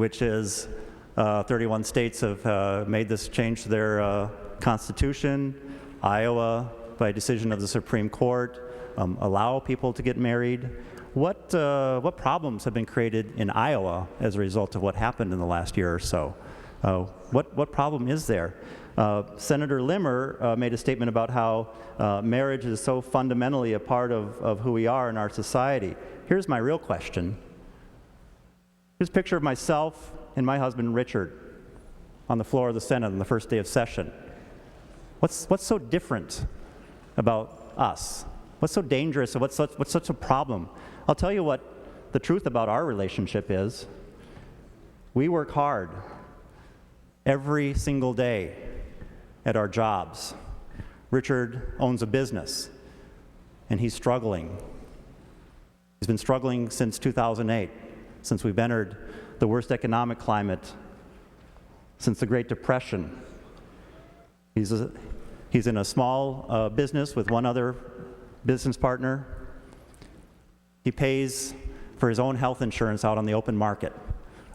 which is 31 states have made this change to their constitution. Iowa, by decision of the Supreme Court, allow people to get married. What problems have been created in Iowa as a result of what happened in the last year or so? What problem is there? Senator Limmer made a statement about how marriage is so fundamentally a part of who we are in our society. Here's my real question. Here's a picture of myself and my husband Richard on the floor of the Senate on the first day of session. What's so different about us? What's so dangerous and what's such a problem? I'll tell you what the truth about our relationship is. We work hard every single day at our jobs. Richard owns a business, and he's struggling. He's been struggling since 2008, since we've entered the worst economic climate since the Great Depression. He's in a small business with one other business partner. He pays for his own health insurance out on the open market.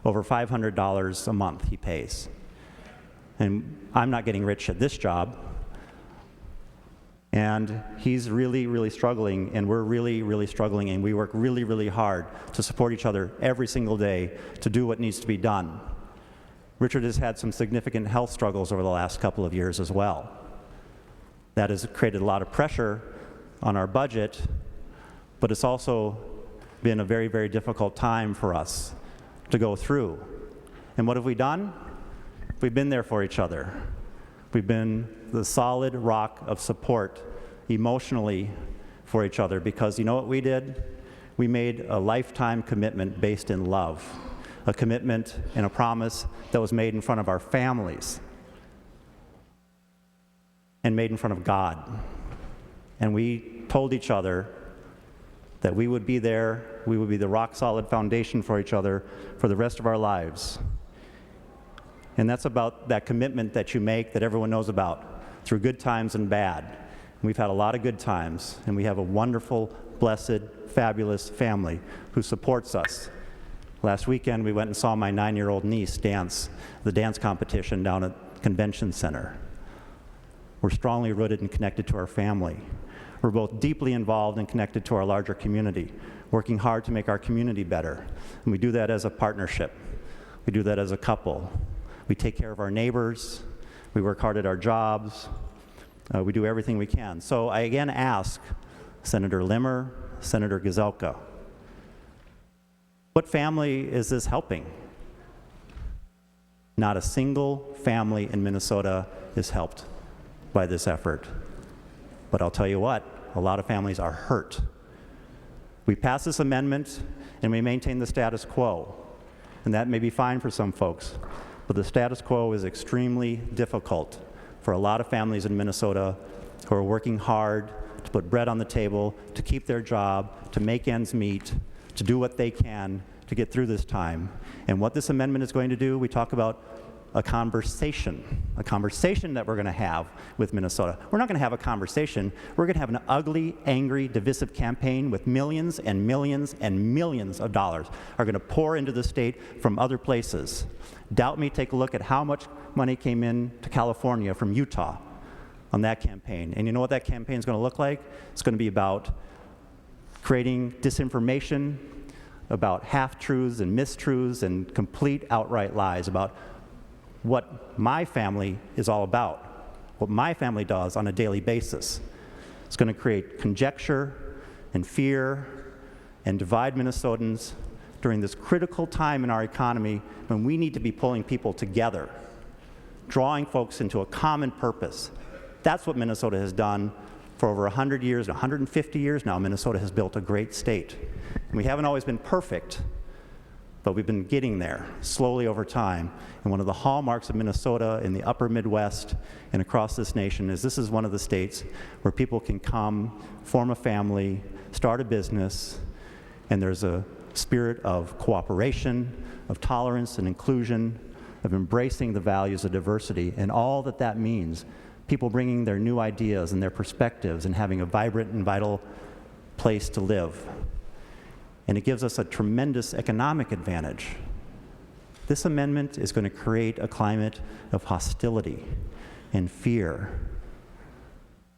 Over $500 a month he pays. And I'm not getting rich at this job. And he's really, really struggling, and we're really, really struggling, and we work really, really hard to support each other every single day to do what needs to be done. Richard has had some significant health struggles over the last couple of years as well. That has created a lot of pressure on our budget, but it's also been a very, very difficult time for us to go through. And what have we done? We've been there for each other. We've been the solid rock of support emotionally for each other, because you know what we did? We made a lifetime commitment based in love, a commitment and a promise that was made in front of our families and made in front of God. And we told each other that we would be there, we would be the rock-solid foundation for each other for the rest of our lives. And that's about that commitment that you make that everyone knows about through good times and bad. And we've had a lot of good times, and we have a wonderful, blessed, fabulous family who supports us. Last weekend, we went and saw my 9-year-old niece dance the dance competition down at Convention Center. We're strongly rooted and connected to our family. We're both deeply involved and connected to our larger community, working hard to make our community better. And we do that as a partnership. We do that as a couple. We take care of our neighbors. We work hard at our jobs. We do everything we can. So I again ask Senator Limmer, Senator Gazelka, what family is this helping? Not a single family in Minnesota is helped by this effort. But I'll tell you what, a lot of families are hurt. We pass this amendment and we maintain the status quo, and that may be fine for some folks, but the status quo is extremely difficult for a lot of families in Minnesota who are working hard to put bread on the table, to keep their job, to make ends meet, to do what they can to get through this time. And what this amendment is going to do, we talk about a conversation that we're going to have with Minnesota. We're not going to have a conversation. We're going to have an ugly, angry, divisive campaign with millions and millions and millions of dollars are going to pour into the state from other places. Doubt me, take a look at how much money came in to California from Utah on that campaign. And you know what that campaign is going to look like? It's going to be about creating disinformation, about half-truths and mistruths and complete outright lies about what my family is all about, what my family does on a daily basis. It's going to create conjecture and fear and divide Minnesotans during this critical time in our economy when we need to be pulling people together, drawing folks into a common purpose. That's what Minnesota has done for over 100 years, 150 years now. Minnesota has built a great state. And we haven't always been perfect, but we've been getting there slowly over time. And one of the hallmarks of Minnesota in the upper Midwest and across this nation is this is one of the states where people can come, form a family, start a business, and there's a spirit of cooperation, of tolerance and inclusion, of embracing the values of diversity, and all that that means. People bringing their new ideas and their perspectives and having a vibrant and vital place to live. And it gives us a tremendous economic advantage This amendment is going to create a climate of hostility and fear.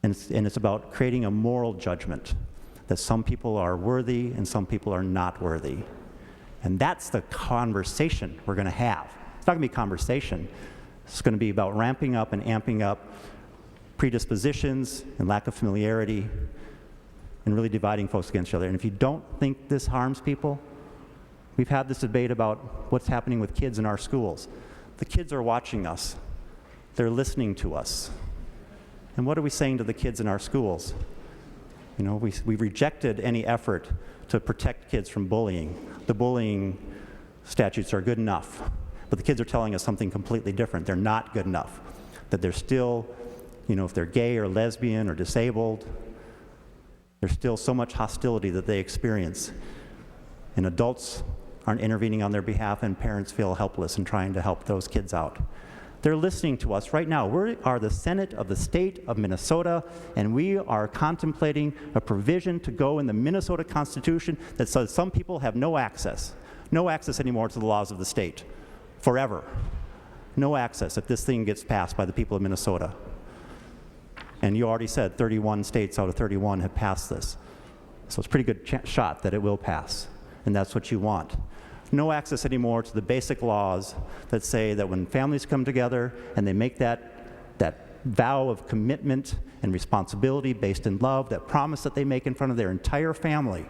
And it's about creating a moral judgment that some people are worthy and some people are not worthy. And that's the conversation we're going to have. It's not going to be conversation. It's going to be about ramping up and amping up predispositions and lack of familiarity and really dividing folks against each other. And if you don't think this harms people, we've had this debate about what's happening with kids in our schools. The kids are watching us. They're listening to us. And what are we saying to the kids in our schools? You know, we rejected any effort to protect kids from bullying. The bullying statutes are good enough, but the kids are telling us something completely different. They're not good enough. That they're still, you know, if they're gay or lesbian or disabled, there's still so much hostility that they experience. And adults aren't intervening on their behalf, and parents feel helpless in trying to help those kids out. They're listening to us right now. We are the Senate of the state of Minnesota, and we are contemplating a provision to go in the Minnesota Constitution that says some people have no access anymore to the laws of the state, forever. No access if this thing gets passed by the people of Minnesota. And you already said 31 states out of 31 have passed this. So it's a pretty good shot that it will pass, and that's what you want. No access anymore to the basic laws that say that when families come together and they make that vow of commitment and responsibility based in love, that promise that they make in front of their entire family,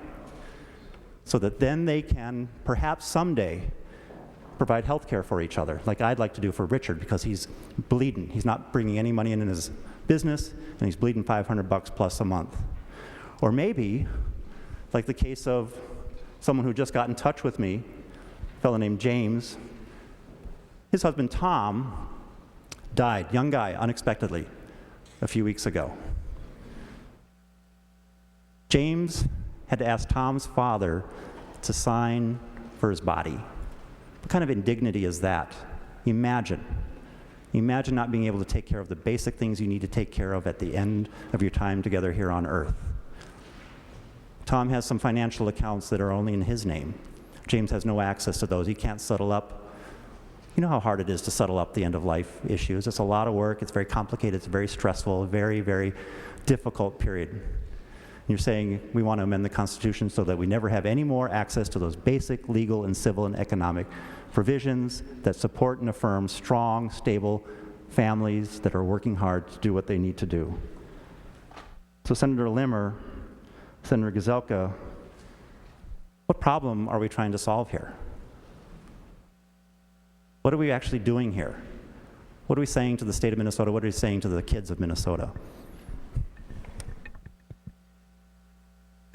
so that then they can perhaps someday provide health care for each other, like I'd like to do for Richard, because he's bleeding. He's not bringing any money in his business, and he's bleeding $500 plus a month. Or maybe, like the case of someone who just got in touch with me, a fellow named James. His husband Tom died, young guy, unexpectedly, a few weeks ago. James had to ask Tom's father to sign for his body. What kind of indignity is that? Imagine not being able to take care of the basic things you need to take care of at the end of your time together here on earth. Tom has some financial accounts that are only in his name. James has no access to those. He can't settle up. You know how hard it is to settle up the end-of-life issues. It's a lot of work. It's very complicated. It's very stressful, very, very difficult period. And you're saying we want to amend the Constitution so that we never have any more access to those basic legal and civil and economic provisions that support and affirm strong, stable families that are working hard to do what they need to do. So Senator Limmer, Senator Gazelka, what problem are we trying to solve here? What are we actually doing here? What are we saying to the state of Minnesota? What are we saying to the kids of Minnesota?